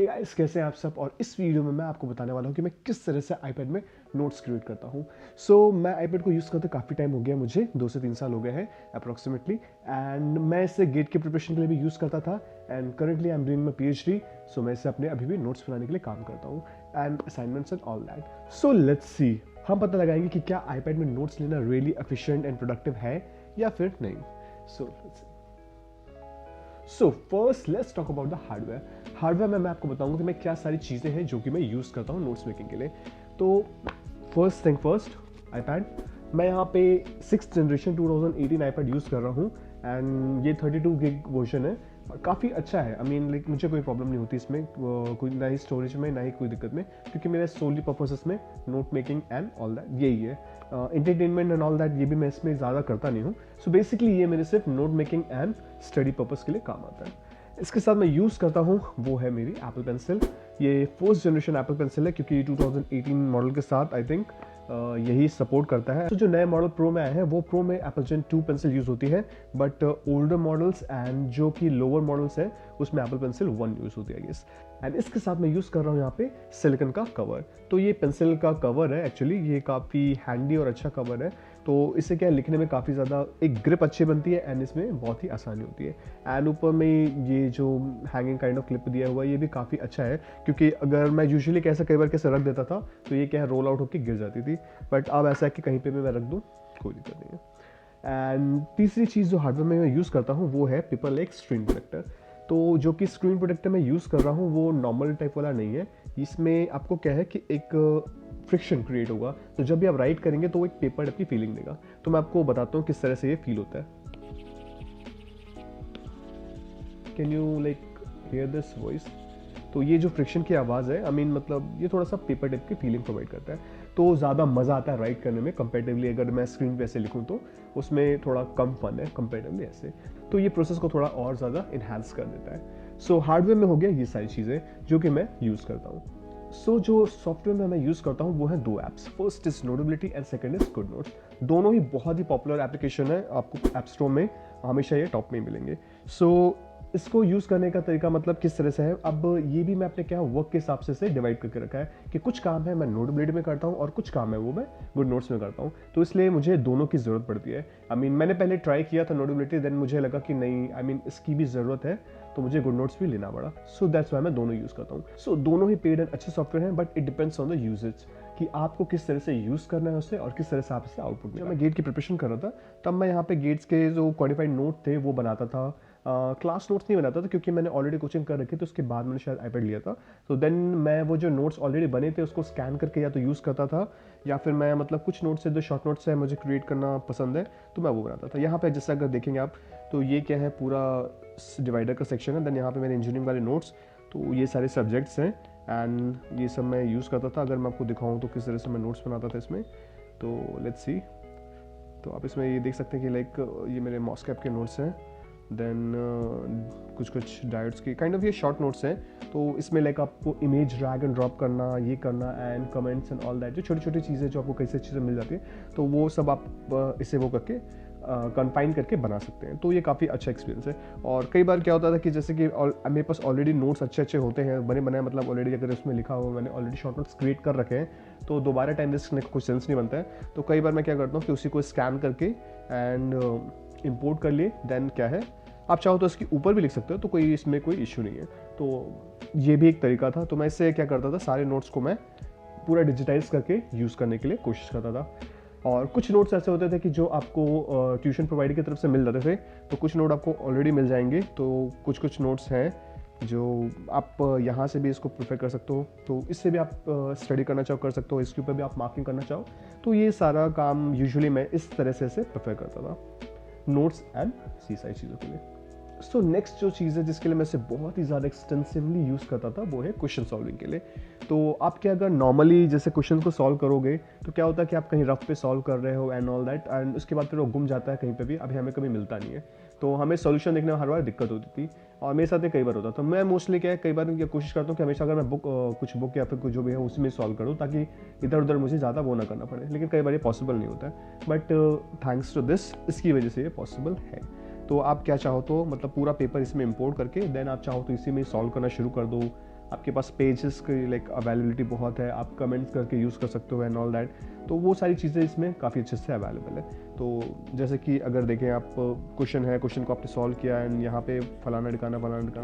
Hey guys, कैसे हैं आप सब। और इस वीडियो में मैं आपको बताने वाला हूँ कि मैं किस तरह से आईपैड में नोट्स क्रिएट करता हूँ। मैं आईपैड को यूज़ करते काफ़ी टाइम हो गया, मुझे 2 से 3 साल हो गए हैं अप्रॉक्सीमेटली। एंड मैं इसे गेट की प्रिपरेशन के लिए भी यूज़ करता था। And currently I am doing my PhD। सो मैं इसे अपने अभी भी नोट्स बनाने के लिए काम करता हूँ and assignments and all that. So let's see, हम पता लगाएंगे कि क्या आईपैड में नोट्स लेना रियली एफिशिएंट एंड प्रोडक्टिव है या फिर नहीं। So first let's talk about the hardware में मैं आपको बताऊंगा कि मैं क्या सारी चीज़ें हैं जो कि मैं यूज़ करता हूँ नोट्स मेकिंग के लिए। तो फर्स्ट थिंग फर्स्ट, आईपैड। मैं यहाँ पे 6th जनरेशन 2018 आईपैड यूज़ कर रहा हूँ एंड ये 32 गिग वर्जन है और काफ़ी अच्छा है। आई मीन लाइक मुझे कोई प्रॉब्लम नहीं होती इसमें, कोई ना ही स्टोरेज में ना ही कोई दिक्कत में, क्योंकि मेरा सोली पर्पस इसमें note making and all that यही है। एंटरटेनमेंट एंड ऑल दैट ये भी मैं इसमें ज़्यादा करता नहीं हूँ। सो बेसिकली ये मेरे सिर्फ note making and study purpose के लिए काम आता है। इसके साथ मैं यूज़ करता हूँ वो है मेरी एप्पल पेंसिल। ये 4th जनरेशन एप्पल पेंसिल है, क्योंकि 2018 मॉडल के साथ आई थिंक यही सपोर्ट करता है। तो जो नए मॉडल प्रो में आए हैं वो प्रो में एप्पल जेन 2 पेंसिल यूज़ होती है, बट ओल्डर मॉडल्स एंड जो कि लोअर मॉडल्स हैं उसमें एप्पल पेंसिल 1 यूज़ होती है गेस। एंड इसके साथ मैं यूज़ कर रहा हूँ यहाँ पे सिलिकॉन का कवर। तो ये पेंसिल का कवर है, एक्चुअली ये काफ़ी हैंडी और अच्छा कवर है। तो इससे क्या लिखने में काफ़ी ज़्यादा एक ग्रिप अच्छी बनती है एंड इसमें बहुत ही आसानी होती है। एंड ऊपर में ये जो हैंगिंग काइंड ऑफ क्लिप दिया हुआ है ये भी काफ़ी अच्छा है, क्योंकि अगर मैं यूजुअली कैसे कई बार कैसे रख देता था तो ये क्या है रोल आउट होकर गिर जाती थी, बट अब ऐसा है कि कहीं पे भी मैं रख दूँ कोई दिक्कत नहीं है। एंड तीसरी चीज़ जो हार्डवेयर में मैं यूज़ करता हूँ वो है पेपर लेक स्क्रीन प्रोटेक्टर। तो जो कि स्क्रीन प्रोटेक्टर मैं यूज़ कर रहा हूँ वो नॉर्मल टाइप वाला नहीं है। इसमें आपको क्या है कि एक फ्रिक्शन क्रिएट होगा, तो जब भी आप राइट करेंगे तो वो एक पेपर टाइप की फीलिंग देगा। तो मैं आपको बताता हूँ किस तरह से ये फील होता है। Can you like here this voice? तो ये जो फ्रिक्शन की आवाज़ है, आई मीन मतलब ये थोड़ा सा पेपर टाइप की फीलिंग प्रोवाइड करता है। तो ज़्यादा मज़ा आता है राइट करने में कंपेरेटिवली। अगर मैं स्क्रीन पे ऐसे लिखूँ तो उसमें थोड़ा कम फन है कंपेरेटिवली ऐसे। तो ये प्रोसेस को थोड़ा और ज़्यादा इन्हांस कर देता है। हार्डवेयर में हो गया ये सारी चीज़ें जो कि मैं यूज़ करता हूँ। जो सॉफ्टवेयर में मैं यूज़ करता हूँ वो है 2 apps. First is Notability and second is GoodNotes. दोनों ही बहुत ही पॉपुलर एप्लीकेशन है, आपको ऐप स्टोर में हमेशा ये टॉप में मिलेंगे। इसको यूज़ करने का तरीका मतलब किस तरह से है, अब ये भी मैं अपने क्या वर्क के हिसाब से डिवाइड करके रखा है कि कुछ काम है मैं नोटेबिलिटी में करता हूँ और कुछ काम है वो मैं गुड नोट्स में करता हूँ। तो इसलिए मुझे दोनों की ज़रूरत पड़ती है। आई मीन मैंने पहले ट्राई किया था नोटेबिलिटी, देन मुझे लगा कि नहीं, आई मीन इसकी भी ज़रूरत है, तो मुझे गुड नोट्स भी लेना पड़ा। दैट्स वाई मैं दोनों यूज़ करता हूँ। दोनों ही पेड एंड अच्छे सॉफ्टवेयर हैं, but it depends on the usage कि आपको किस तरह से यूज़ करना है उसे और किस तरह से आप इससे आउटपुट। जब मैं गेट की प्रिपरेशन कर रहा था तब मैं यहाँ पे गेट्स के जो क्वालिफाइड नोट थे वो बनाता था। क्लास नोट्स नहीं बनाता था क्योंकि मैंने ऑलरेडी कोचिंग कर रखी थी, तो उसके बाद मैंने शायद आईपैड लिया था। देन मैं वो जो नोट्स ऑलरेडी बने थे उसको स्कैन करके या तो यूज़ करता था, या फिर मैं मतलब कुछ नोट्स है जो शॉर्ट नोट्स है मुझे क्रिएट करना पसंद है तो मैं वो बनाता था। यहाँ पे जैसा अगर देखेंगे आप तो ये क्या है, पूरा डिवाइडर का सेक्शन है। देन यहाँ पे मेरे इंजीनियरिंग वाले नोट्स, तो ये सारे सब्जेक्ट्स हैं एंड ये सब मैं यूज़ करता था। अगर मैं आपको दिखाऊँ तो किस तरह से मैं नोट्स बनाता था इसमें, तो लेट्स सी। तो आप इसमें ये देख सकते हैं कि लाइक ये मेरे मॉस्कैप के नोट्स हैं। देन कुछ डायोड्स की काइंड ऑफ ये शॉर्ट नोट्स हैं। तो इसमें लाइक आपको इमेज ड्रैग एंड ड्रॉप करना, ये करना and comments and all that, जो छोटी छोटी चीज़ें जो आपको कैसे चीज़ें मिल जाती है, तो वो सब आप इसे वो करके कंपाइन करके बना सकते हैं। तो ये काफ़ी अच्छा एक्सपीरियंस है। और कई बार क्या होता था कि जैसे कि मेरे पास ऑलरेडी नोट्स अच्छे होते हैं, बने बनाए, मतलब ऑलरेडी अगर उसमें लिखा हुआ मैंने ऑलरेडी शॉर्ट नोट्स क्रिएट कर रखे हैं, तो दोबारा टाइम वेस्ट करने का कोई सेंस नहीं बनता है। तो कई बार मैं क्या करता हूँ कि उसी को स्कैन करके एंड इम्पोर्ट कर लिए, देन क्या है आप चाहो तो इसके ऊपर भी लिख सकते हो, तो कोई इसमें कोई इश्यू नहीं है। तो ये भी एक तरीका था। तो मैं इससे क्या करता था, सारे नोट्स को मैं पूरा डिजिटाइज करके यूज़ करने के लिए कोशिश करता था। और कुछ नोट्स ऐसे होते थे कि जो आपको ट्यूशन प्रोवाइडर की तरफ से मिल जाते थे, तो कुछ नोट आपको ऑलरेडी मिल जाएंगे। तो कुछ नोट्स हैं जो आप यहाँ से भी इसको प्रेफर कर सकते हो, तो इससे भी आप स्टडी करना चाहो कर सकते हो, इसके ऊपर भी आप मार्किंग करना चाहो। तो ये सारा काम यूजुअली मैं इस तरह से प्रेफर करता था नोट्स एंड सी सारी चीज़ों के लिए। नेक्स्ट जो चीज़ है जिसके लिए मैं इसे बहुत ही ज़्यादा एक्सटेंसिवली यूज़ करता था वो है क्वेश्चन सॉल्विंग के लिए। तो आप क्या अगर नॉर्मली जैसे क्वेश्चन को सॉल्व करोगे तो क्या होता है कि आप कहीं रफ पे सॉल्व कर रहे हो एंड ऑल दैट, एंड उसके बाद फिर वो गुम जाता है कहीं पे भी, अभी हमें कभी मिलता नहीं है। तो हमें सॉल्यूशन देखने में हर बार दिक्कत होती थी और मेरे साथ ये कई बार होता था। मैं मोस्टली क्या है, कई बार कोशिश करता हूँ कि हमेशा अगर मैं कुछ बुक या फिर कुछ जो भी है उसी में सॉल्व करूँ, ताकि इधर उधर मुझे ज़्यादा वो ना करना पड़े। लेकिन कई बार ये पॉसिबल नहीं होता है, बट थैंक्स टू दिस, इसकी वजह से ये पॉसिबल है। तो आप क्या चाहो तो मतलब पूरा पेपर इसमें इंपोर्ट करके देन आप चाहो तो इसी में सॉल्व करना शुरू कर दो। आपके पास पेजेस की लाइक अवेलेबिलिटी बहुत है, आप कमेंट्स करके यूज़ कर सकते हो एंड ऑल दैट। तो वो सारी चीज़ें इसमें काफ़ी अच्छे से अवेलेबल है। तो जैसे कि अगर देखें आप क्वेश्चन है, क्वेश्चन को आपने सॉल्व किया एंड यहाँ पे फलाना ठिकाना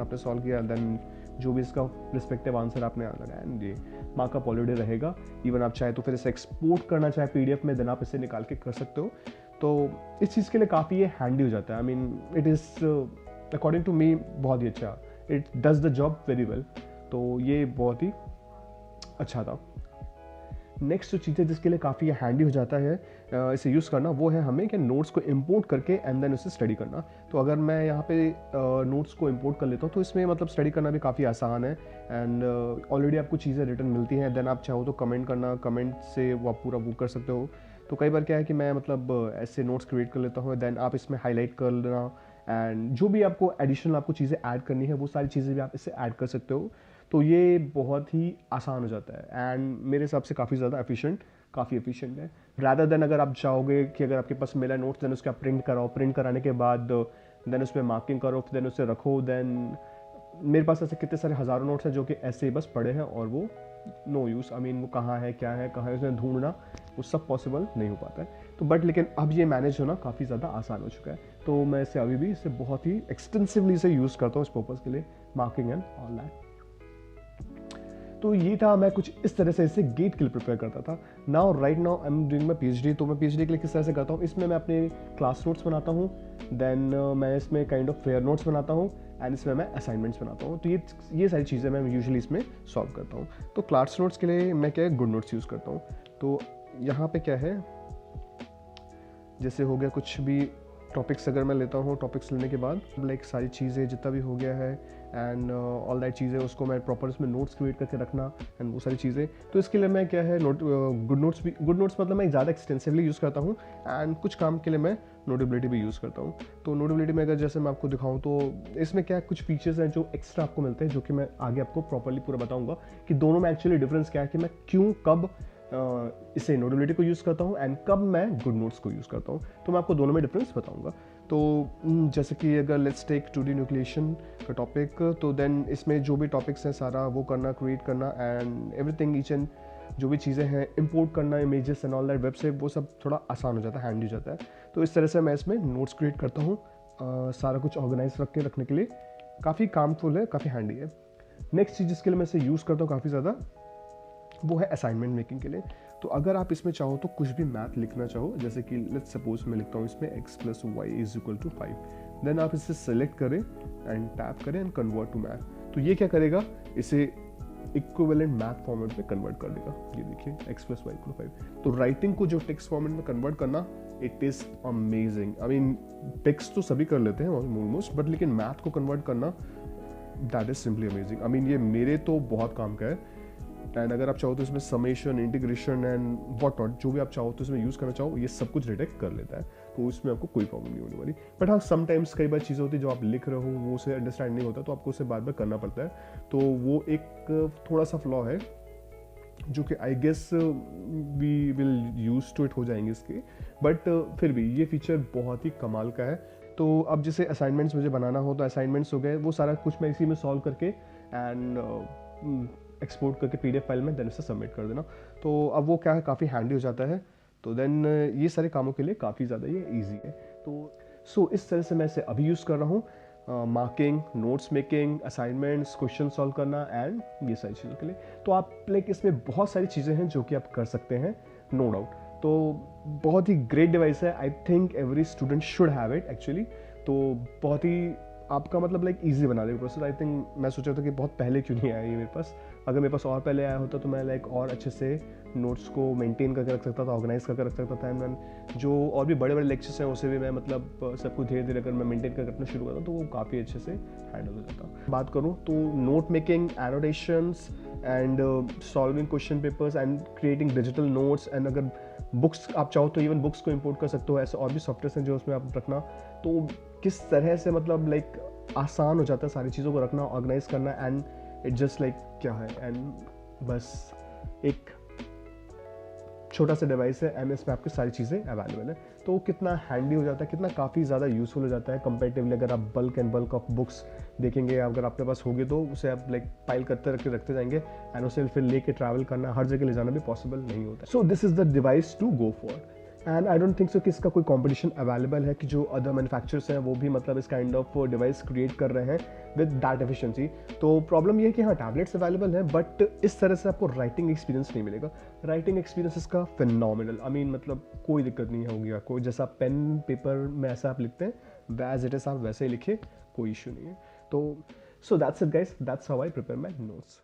आपने सॉल्व किया, देन जो भी इसका रिस्पेक्टिव आंसर आपने लगाया एंड ये मार्कअप ऑलरेडी रहेगा। इवन आप चाहे तो फिर इसे एक्सपोर्ट करना चाहे PDF में, देन आप इसे निकाल के कर सकते हो। तो इस चीज़ के लिए काफ़ी ये हैंडी हो जाता है। I mean it is according to me बहुत ही अच्छा, it does the job very well. तो ये बहुत ही अच्छा था। नेक्स्ट जो चीज़ है जिसके लिए काफ़ी हैंडी हो जाता है इसे यूज़ करना, वो है हमें कि नोट्स को इंपोर्ट करके एंड देन उसे स्टडी करना। तो अगर मैं यहाँ पे नोट्स को इंपोर्ट कर लेता हूँ तो इसमें मतलब स्टडी करना भी काफ़ी आसान है एंड ऑलरेडी आपको चीज़ें रिटर्न मिलती हैं। देन आप चाहो तो कमेंट करना, कमेंट से वो आप पूरा वो कर सकते हो। तो कई बार क्या है कि मैं मतलब ऐसे नोट्स क्रिएट कर लेता हूँ, देन आप इसमें हाईलाइट कर लेना एंड जो भी आपको एडिशनल आपको चीज़ें ऐड करनी है वो सारी चीज़ें भी आप इससे ऐड कर सकते हो। तो ये बहुत ही आसान हो जाता है एंड मेरे हिसाब से काफ़ी ज़्यादा काफ़ी एफिशिएंट है। रादर देन अगर आप चाहोगे कि अगर आपके पास मिला नोट्स देन उसका प्रिंट कराओ, प्रिंट कराने के बाद देन उस पर मार्किंग करो, देन उसे रखो, देन मेरे पास ऐसे कितने सारे हज़ारों नोट्स हैं जो कि ऐसे ही बस पड़े हैं और वो नो यूज़। आई मीन वो कहाँ है, क्या है, कहाँ है, उसमें ढूंढना वो सब पॉसिबल नहीं हो पाता है। तो बट लेकिन अब ये मैनेज होना काफ़ी ज़्यादा आसान हो चुका है। तो मैं इसे अभी भी इसे बहुत ही एक्सटेंसिवली इसे यूज़ करता हूँ इस पर्पज़ के लिए, मार्किंग एंड ऑल दैट। तो ये था, मैं कुछ इस तरह से इसे गेट के लिए प्रिपेयर करता था। Right now I am doing my PhD। तो मैं PhD के लिए किस तरह से करता हूँ, इसमें मैं अपने क्लास नोट्स बनाता हूँ, देन मैं इसमें काइंड ऑफ फेयर नोट्स बनाता हूँ एंड इसमें मैं असाइनमेंट्स बनाता हूँ। तो ये सारी चीज़ें मैं यूजुअली इसमें सॉल्व करता हूँ। तो क्लास नोट्स के लिए मैं क्या है, गुड नोट्स यूज़ करता हूँ। तो यहाँ पे क्या है, जैसे हो गया कुछ भी टॉपिक्स अगर मैं लेता हूँ, टॉपिक्स लेने के बाद लाइक सारी चीज़ें जितना भी हो गया है एंड ऑल दैट चीज़ें उसको मैं प्रॉपर उसमें नोट्स क्रिएट करके रखना एंड वो सारी चीज़ें। तो इसके लिए मैं क्या है गुड नोट्स मतलब मैं ज़्यादा एक्सटेंसिवली यूज़ करता हूँ एंड कुछ काम के लिए मैं नोटेबिलिटी भी यूज़ करता हूँ। तो नोटेबिलिटी में अगर जैसे मैं आपको दिखाऊँ तो इसमें क्या कुछ फीचर्स हैं जो एक्स्ट्रा आपको मिलते हैं, जो कि मैं आगे आपको प्रॉपरली पूरा बताऊँगा कि दोनों में एक्चुअली डिफरेंस क्या है, कि मैं क्यों कब इसे नोटेबिलिटी को यूज़ करता हूँ एंड कब मैं गुड नोट्स को यूज़ करता हूँ। तो मैं आपको दोनों में डिफरेंस बताऊँगा। तो जैसे कि अगर लेट्स टेक 2D न्यूक्लिएशन का टॉपिक, तो देन इसमें जो भी टॉपिक्स हैं सारा वो करना, क्रिएट करना एंड एवरीथिंग, ईच एंड जो भी चीज़ें हैं इंपोर्ट करना, images and all that web से, वो सब थोड़ा आसान हो जाता है, हैंडी हो जाता है। तो इस तरह से मैं इसमें नोट्स क्रिएट करता हूँ। सारा कुछ ऑर्गेनाइज रखने के लिए काफ़ी कामफुल है, काफ़ी हैंडी है। नेक्स्ट चीज़ जिसके लिए मैं इसे यूज़ करता हूँ काफ़ी ज़्यादा, वो है असाइनमेंट मेकिंग के लिए। तो अगर आप इसमें चाहो तो कुछ भी मैथ लिखना चाहो, जैसे कि लेट्स सपोज मैं लिखता हूँ इसमें x + y = 5, देन आप इसे सेलेक्ट करें एंड टैप करें एंड कन्वर्ट टू मैथ। तो ये क्या करेगा, इसे इक्विवेलेंट मैथ फॉर्मेट में कन्वर्ट कर देगा। ये देखिए x + y = 5। तो राइटिंग को जो टेक्स्ट फॉर्मेट में कन्वर्ट करना, it is amazing. I mean text तो सभी कर लेते हैं ऑलमोस्ट, बट लेकिन मैथ को कन्वर्ट करना, that is simply amazing. I mean ये मेरे तो बहुत काम का है। एंड अगर आप चाहो तो इसमें summation, integration and what not, जो भी आप चाहो तो इसमें यूज़ करना चाहो, ये सब कुछ डिटेक्ट कर लेता है। तो इसमें आपको कोई प्रॉब्लम नहीं होने वाली। बट हाँ, समटाइम्स कई बार चीज़ें होती है जो आप लिख रहे हो वो उसे अंडरस्टैंड नहीं होता, तो आपको उसे बार बार करना पड़ता है। तो वो एक थोड़ा सा फ्लॉ है जो कि I guess we will use to it हो जाएंगे इसके। बट फिर भी ये फीचर बहुत ही कमाल का है। तो अब जैसे असाइनमेंट्स मुझे बनाना हो तो असाइनमेंट्स हो गए, वो सारा कुछ मैं इसी में सॉल्व करके एंड एक्सपोर्ट करके PDF फाइल में देन इसे सबमिट कर देना। तो अब वो क्या है, काफ़ी हैंडी हो जाता है। तो देन ये सारे कामों के लिए काफ़ी ज़्यादा ये ईजी है। तो इस तरह से मैं इसे अभी यूज़ कर रहा हूँ, marking, notes making, assignments, question solve करना एंड ये सारी चीज़ों के लिए। तो आप लाइक इसमें बहुत सारी चीज़ें हैं जो कि आप कर सकते हैं, नो डाउट। तो बहुत ही ग्रेट डिवाइस है। I think every student should have it actually. तो बहुत ही आपका मतलब लाइक ईजी बना देगा प्रोसेस। आई थिंक मैं सोचा था कि बहुत पहले क्यों नहीं आया ये मेरे पास। अगर मेरे पास और पहले आया होता तो मैं लाइक और अच्छे से नोट्स को मेंटेन करके रख सकता था, ऑर्गेनाइज करके रख सकता था। एंड जो और भी बड़े बड़े लेक्चर्स हैं उसे भी मैं मतलब सब कुछ धीरे धीरे अगर मैं मेंटेन करके रखना शुरू करता तो वो काफ़ी अच्छे से हैंडल हो जाता। बात करूँ तो note making, annotations and solving question papers and creating digital notes, and अगर बुक्स आप चाहो तो इवन बुक्स को इंपोर्ट कर सकते हो। ऐसे और भी सॉफ्टवेयर हैं जो उसमें आप रखना। तो किस तरह से मतलब लाइक आसान हो जाता है सारी चीज़ों को रखना, ऑर्गेनाइज करना, एंड इट जस्ट लाइक क्या है, एंड बस एक छोटा सा डिवाइस है एंड इसमें आपकी सारी चीज़ें अवेलेबल है। तो कितना हैंडी हो जाता है, कितना काफ़ी ज़्यादा यूज़फुल हो जाता है कंपेरेटिवली अगर आप bulk and bulk of books देखेंगे, अगर आपके पास होगी तो उसे आप लाइक पाइल करते रखते जाएंगे एंड उसे फिर लेके ट्रैवल करना, हर जगह ले जाना भी पॉसिबल नहीं होता। So this is the device to go for and I don't think so कि इसका कोई कंपटीशन अवेलेबल है कि जो अदर मैन्युफैक्चरर्स हैं वो भी मतलब इस काइंड ऑफ डिवाइस क्रिएट कर रहे हैं विद दैट एफिशिएंसी। तो प्रॉब्लम ये है कि हाँ टैबलेट्स अवेलेबल हैं बट इस तरह से आपको राइटिंग एक्सपीरियंस नहीं मिलेगा। राइटिंग एक्सपीरियंस इसका फिनोमिनल, आई मीन मतलब कोई दिक्कत नहीं होगी आपको, जैसा पेन पेपर में ऐसा आप लिखते हैं एज इट इज आप वैसे ही लिखे, कोई इशू नहीं है। तो so that's it guys, that's how I prepare my notes.